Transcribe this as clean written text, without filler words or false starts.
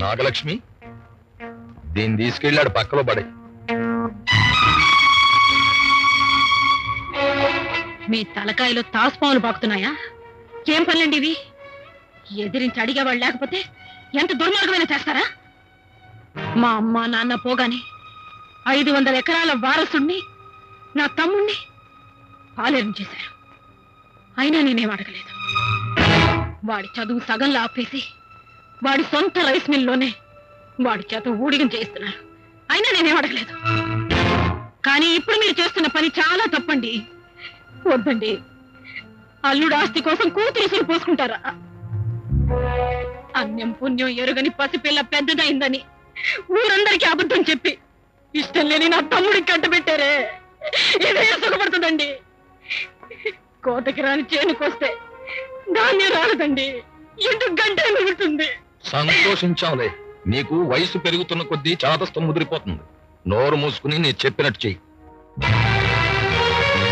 నాగలక్ష్మి దీన్ని తీసుకెళ్ళాడు పక్కలో పడే. మీ తలకాయలో తాసుపాములు పాకుతున్నాయా? ఏం పనులండి ఇవి? ఎదిరించి అడిగేవాళ్ళు లేకపోతే ఎంత దుర్మార్గమైనా చేస్తారా? మా అమ్మ నాన్న పోగానే 500 ఎకరాల వారసుణ్ణి నా తమ్ముణ్ణి పాలేరం చేశారు. అయినా నేనేం అడగలేదు. వాడి చదువు సగంలో ఆపేసి వాడి సొంత రైస్ మిల్లోనే వాడి చేత ఊడిగం చేయిస్తున్నారు. అయినా నేనేం అడగలేదు. కానీ ఇప్పుడు మీరు చేస్తున్న పని చాలా తప్పండి. వద్దండి. అల్లుడు ఆస్తి కోసం కూతురు పోసుకుంటారా? అన్యం పుణ్యం ఎరుగని పసిపిల్ల పెద్దదైందని ఊరందరికీ అబద్ధం చెప్పి ఇష్టం లేని నా తమ్ముడికి కట్టబెట్టారే. ఇదే సుఖపడుతుందండి. కోతకి రాని చేనుకొస్తే ధాన్యం రాలదండి. ఎందుకు గంట మిగులుతుంది. సంతోషించావులే. నీకు వయసు పెరుగుతున్న కొద్దీ చాదస్తం ముదిరిపోతుంది. నోరు మూసుకుని నేను చెప్పినట్టు చెయ్యి.